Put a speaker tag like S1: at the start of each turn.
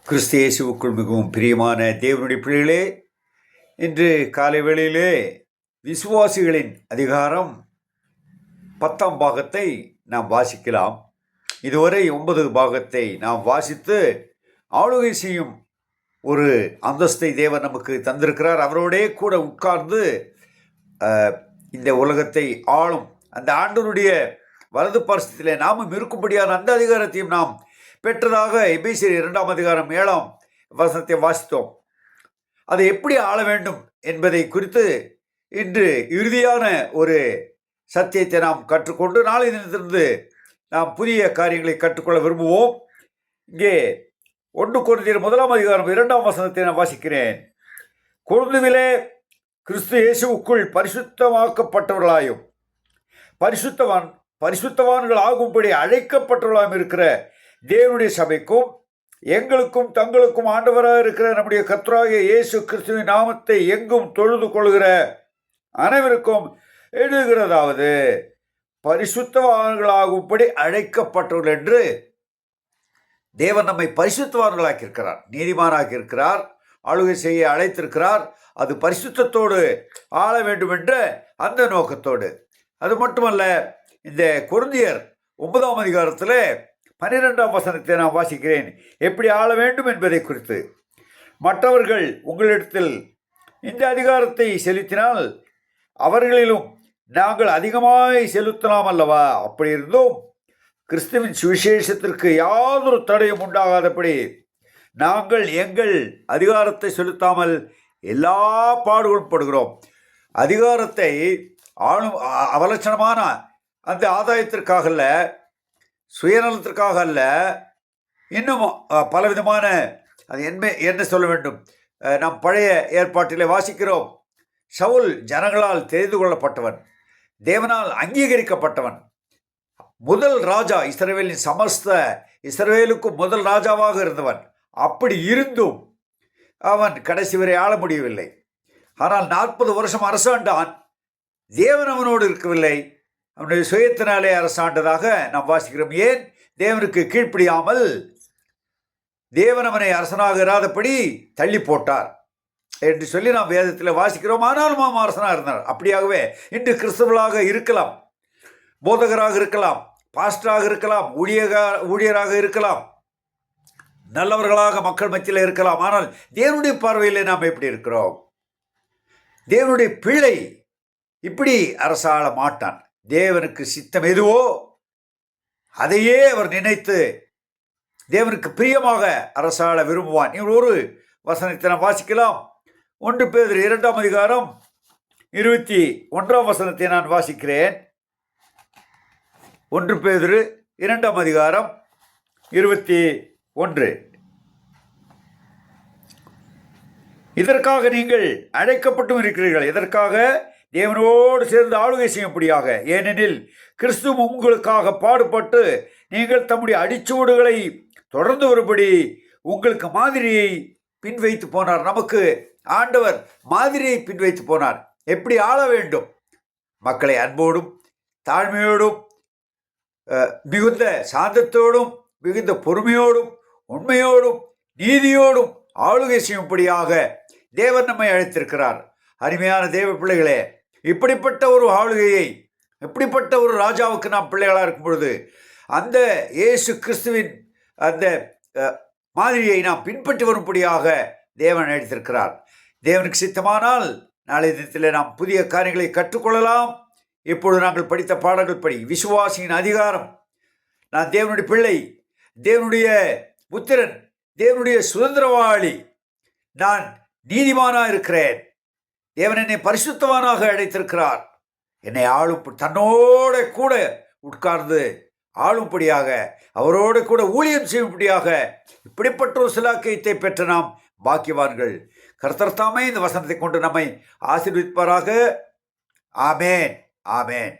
S1: கிறிஸ்து இயேசுவுக்குள் மிகவும் பிரியமான தேவனுடைய பிள்ளைகளே, இன்று காலை வேளையிலே விசுவாசிகளின் அதிகாரம் 10ஆம் பாகத்தை நாம் வாசிக்கலாம். இதுவரை 9 பாகத்தை நாம் வாசித்து ஆளுகை செய்யும் ஒரு அந்தஸ்தை தேவன் நமக்கு தந்திருக்கிறார். அவரோடே கூட உட்கார்ந்து இந்த உலகத்தை ஆளும் அந்த ஆண்டவருடைய வலது பார்சத்திலே நாமும் இருக்கும்படியான அந்த அதிகாரத்தையும் நாம் பெற்றதாக எபேசியர் 2ஆம் அதிகாரம் 7ஆம் வசனத்தை வாசித்தோம். அதை எப்படி ஆள வேண்டும் என்பதை குறித்து இன்று இறுதியான ஒரு சத்தியத்தை நாம் கற்றுக்கொண்டு நாளை தினத்திலிருந்து நாம் புதிய காரியங்களை கற்றுக்கொள்ள விரும்புவோம். இங்கே 1 கொரிந்தியர் 1ஆம் அதிகாரம் 2ஆம் வசனத்தை நான் வாசிக்கிறேன். கொரிந்துவிலே கிறிஸ்து இயேசுவுக்குள் பரிசுத்தமாக்கப்பட்டவர்களாயும் பரிசுத்தவான்கள் ஆகும்படி அழைக்கப்பட்டவர்களாயும் இருக்கிற தேவனுடைய சபைக்கும் எங்களுக்கும் தங்களுக்கும் ஆண்டவராக இருக்கிற நம்முடைய கர்த்தராகிய இயேசு கிறிஸ்துவின் நாமத்தை எங்கும் தொழுது கொள்கிற அனைவருக்கும் எழுதுகிறதாவது, பரிசுத்தவான்களாகும்படி அழைக்கப்பட்டவர்கள் என்று தேவன் நம்மை பரிசுத்தவான்களாக்கியிருக்கிறார், நீதிமானாக்கி இருக்கிறார், ஆளுகை செய்ய அழைத்திருக்கிறார். அது பரிசுத்தத்தோடு ஆள வேண்டும் என்ற அந்த நோக்கத்தோடு. அது மட்டுமல்ல, இந்த கொரிந்தியர் 9ஆம் அதிகாரத்தில் 12ஆம் வசனத்தை நான் வாசிக்கிறேன். எப்படி ஆள வேண்டும் என்பதை குறித்து. மற்றவர்கள் உங்களிடத்தில் இந்த அதிகாரத்தை செலுத்தினால் அவர்களிலும் நாங்கள் அதிகமாய் செலுத்தலாம் அல்லவா? அப்படி இருந்தும் கிறிஸ்துவின் சுவிசேஷத்திற்கு யாதொரு தடையும் உண்டாகாதபடி நாங்கள் எங்கள் அதிகாரத்தை செலுத்தாமல் எல்லா பாடுகளும் படுகிறோம். அதிகாரத்தை ஆளும் அவலட்சணமான அந்த ஆதாயத்திற்காக அல்ல, சுயநலத்திற்காக அல்ல, இன்னும் பலவிதமான அது என்ன சொல்ல வேண்டும். நாம் பழைய ஏற்பாட்டிலே வாசிக்கிறோம். சவுல் ஜனங்களால் தெரிந்து கொள்ளப்பட்டவன், தேவனால் அங்கீகரிக்கப்பட்டவன், முதல் ராஜா, இஸ்ரவேலின் சமஸ்த இஸ்ரவேலுக்கும் முதல் ராஜாவாக இருந்தவன். அப்படி இருந்தும் அவன் கடைசி வரை ஆள முடியவில்லை. ஆனால் 40 வருஷம் அரசாண்டான். தேவன் அவனோடு இருக்கவில்லை, அவனுடைய சுயத்தினாலே அரசாண்டதாக நாம் வாசிக்கிறோம். ஏன்? தேவனுக்கு கீழ்ப்படியாமல் தேவன் அவனை அரசனாக இராதபடி தள்ளி போட்டார் என்று சொல்லி நாம் வேதத்தில் வாசிக்கிறோம். ஆனாலும் அவன் அரசனாக இருந்தார். அப்படியாகவே இன்று கிறிஸ்தவர்களாக இருக்கலாம், போதகராக இருக்கலாம், பாஸ்டராக இருக்கலாம், ஊழியராக இருக்கலாம், நல்லவர்களாக மக்கள் மத்தியில் இருக்கலாம். ஆனால் தேவனுடைய பார்வையில் நாம் எப்படி இருக்கிறோம்? தேவனுடைய பிள்ளை இப்படி அரசாள மாட்டான். தேவனுக்கு சித்தம் எதுவோ அதையே அவர் நினைத்து தேவனுக்கு பிரியமாக அரசாள விரும்புவான். ஒரு வசனத்தை நாம் வாசிக்கலாம். 1 பேதுரு 2ஆம் அதிகாரம் 21ஆம் வசனத்தை நான் வாசிக்கிறேன். 1 பேதுரு 2ஆம் அதிகாரம் 21. இதற்காக நீங்கள் அழைக்கப்பட்டும் இருக்கிறீர்கள். எதற்காக? தேவனோடு சேர்ந்து ஆளுகை செய்யும்படியாக. ஏனெனில் கிறிஸ்து உங்களுக்காக பாடுபட்டு நீங்கள் தம்முடைய அடிச்சுவடுகளை தொடர்ந்து வரும்படி உங்களுக்கு மாதிரியை பின் வைத்து போனார். நமக்கு ஆண்டவர் மாதிரியை பின் வைத்து போனார். எப்படி ஆள வேண்டும்? மக்களை அன்போடும் தாழ்மையோடும் மிகுந்த சாந்தத்தோடும் மிகுந்த பொறுமையோடும் உண்மையோடும் நீதியோடும் ஆளுகை செய்யும்படியாக தேவன் நம்மை அழைத்திருக்கிறார். அருமையான தேவ பிள்ளைகளே, இப்படிப்பட்ட ஒரு ஆளுகையை, இப்படிப்பட்ட ஒரு ராஜாவுக்கு நாம் பிள்ளைகளாக இருக்கும் பொழுது அந்த இயேசு கிறிஸ்துவின் அந்த மாதிரியை நாம் பின்பற்றி வரும்படியாக தேவன் அழைத்திருக்கிறார். தேவனுக்கு சித்தமானால் நாளைய தினத்தில் நாம் புதிய காரியங்களை கற்றுக்கொள்ளலாம். இப்பொழுது நாங்கள் படித்த பாடங்கள் படி விசுவாசியின் அதிகாரம், நான் தேவனுடைய பிள்ளை, தேவனுடைய புத்திரன், தேவனுடைய சுதந்திரவாளி, நான் நீதிமானாக இருக்கிறேன், தேவன் என்னை பரிசுத்தவானாக அழைத்திருக்கிறார், என்னை ஆளும் தன்னோட கூட உட்கார்ந்து ஆளும்படியாக, அவரோடு கூட ஊழியம் செய்யும்படியாக இப்படிப்பட்ட ஒரு சிலாக்கியத்தை பெற்ற நாம் பாக்கியவான்கள். கர்த்தர் தாமே இந்த வசனத்தை கொண்டு நம்மை ஆசீர்வதிப்பாராக. ஆமேன், ஆமேன்.